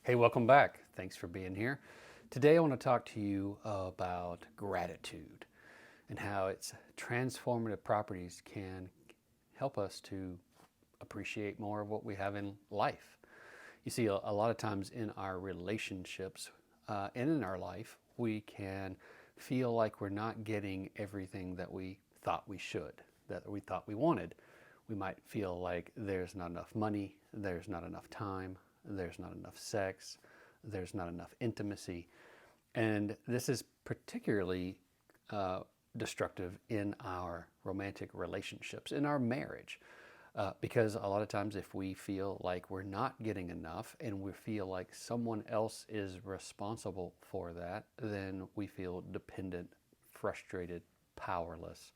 Hey, welcome back. Thanks for being here. Today I want to talk to you about gratitude and how its transformative properties can help us to appreciate more of what we have in life. You see, a lot of times in our relationships and in our life, we can feel like we're not getting everything that we thought we should, that we thought we wanted. We might feel like there's not enough money, there's not enough time, there's not enough sex, there's not enough intimacy. And this is particularly destructive in our romantic relationships, in our marriage. Because a lot of times, if we feel like we're not getting enough and we feel like someone else is responsible for that, then we feel dependent, frustrated, powerless.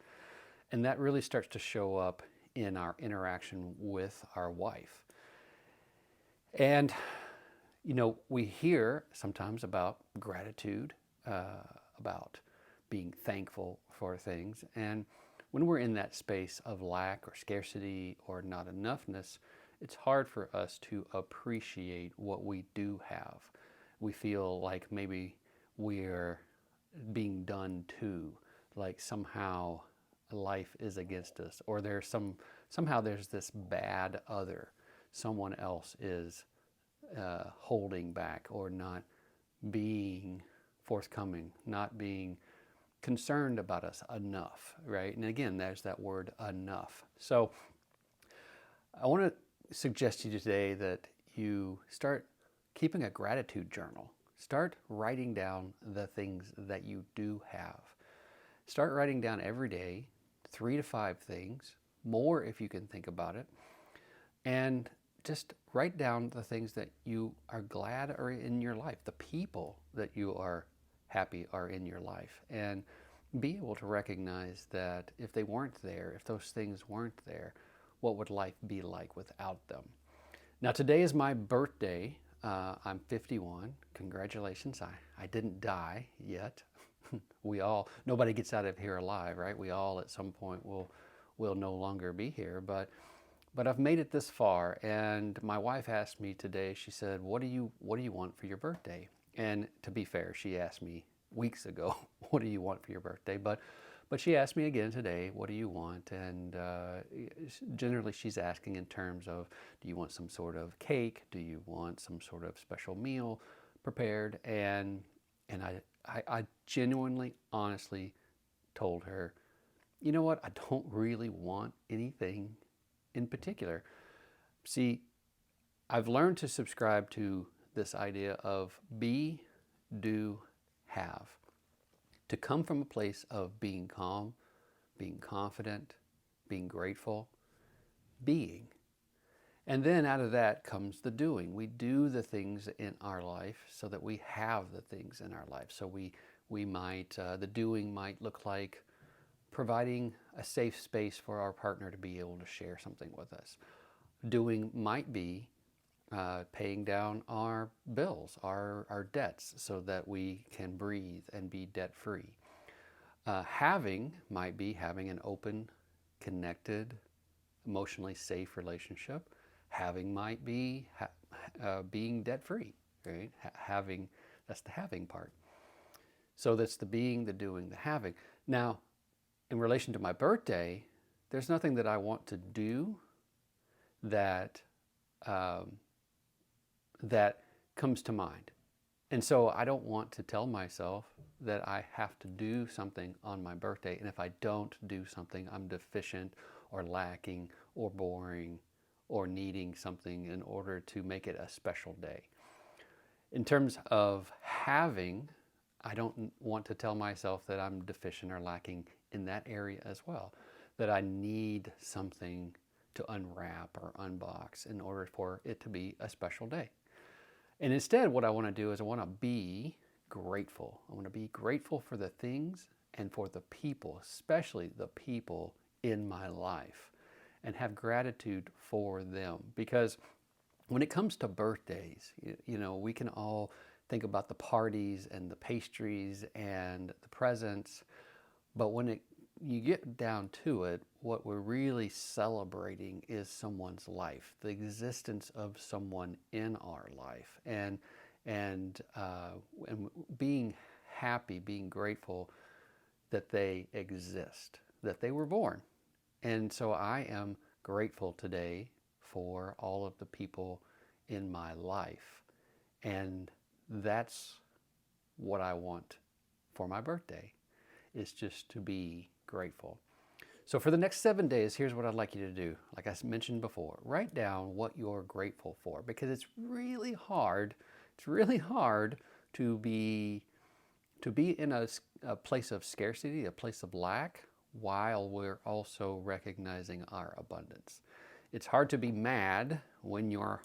And that really starts to show up in our interaction with our wife. And, we hear sometimes about gratitude, about being thankful for things. And when we're in that space of lack or scarcity or not enoughness, it's hard for us to appreciate what we do have. We feel like maybe we're being done to, like somehow life is against us, or somehow there's this bad other. Someone else is holding back or not being forthcoming, not being concerned about us enough, right? And again, there's that word enough. So I want to suggest to you today that you start keeping a gratitude journal. Start writing down the things that you do have. Start writing down every day 3 to 5 things, more if you can think about it. And just write down the things that you are glad are in your life, the people that you are happy are in your life, and be able to recognize that if they weren't there, if those things weren't there, what would life be like without them? Now, today is my birthday. I'm 51. Congratulations. I didn't die yet. Nobody gets out of here alive, right? We all at some point will no longer be here, but I've made it this far. And my wife asked me today, she said, what do you want for your birthday? And to be fair, she asked me weeks ago, what do you want for your birthday? But she asked me again today, what do you want? And generally she's asking in terms of, do you want some sort of cake? Do you want some sort of special meal prepared? And I genuinely, honestly told her, you know what? I don't really want anything in particular. See, I've learned to subscribe to this idea of be, do, have. To come from a place of being calm, being confident, being grateful, being. And then out of that comes the doing. We do the things in our life so that we have the things in our life. So we might, the doing might look like providing a safe space for our partner to be able to share something with us. Doing might be paying down our bills, our debts, so that we can breathe and be debt-free. Having might be having an open, connected, emotionally safe relationship. Having might be being debt-free, right? Having, that's the having part. So that's the being, the doing, the having. Now, in relation to my birthday, there's nothing that I want to do that that comes to mind. And so I don't want to tell myself that I have to do something on my birthday. And if I don't do something, I'm deficient or lacking or boring or needing something in order to make it a special day. In terms of having, I don't want to tell myself that I'm deficient or lacking in that area as well, that I need something to unwrap or unbox in order for it to be a special day. And instead, what I want to do is I want to be grateful. I want to be grateful for the things and for the people, especially the people in my life, and have gratitude for them. Because when it comes to birthdays, we can all think about the parties and the pastries and the presents, but when it you get down to it, what we're really celebrating is someone's life, the existence of someone in our life, and being happy, being grateful that they exist, that they were born. And so I am grateful today for all of the people in my life. And that's what I want for my birthday, is just to be grateful. So for the next 7 days, here's what I'd like you to do. Like I mentioned before, write down what you're grateful for, because it's really hard. It's really hard to be in a place of scarcity, a place of lack, while we're also recognizing our abundance. It's hard to be mad when you're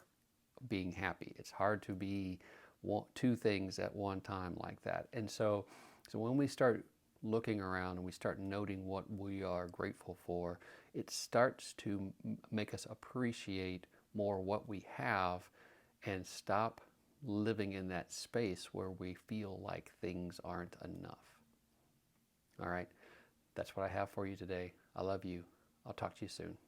being happy. It's hard to be two things at one time like that. And so when we start looking around and we start noting what we are grateful for, it starts to make us appreciate more what we have and stop living in that space where we feel like things aren't enough. All right, that's what I have for you today. I love you. I'll talk to you soon.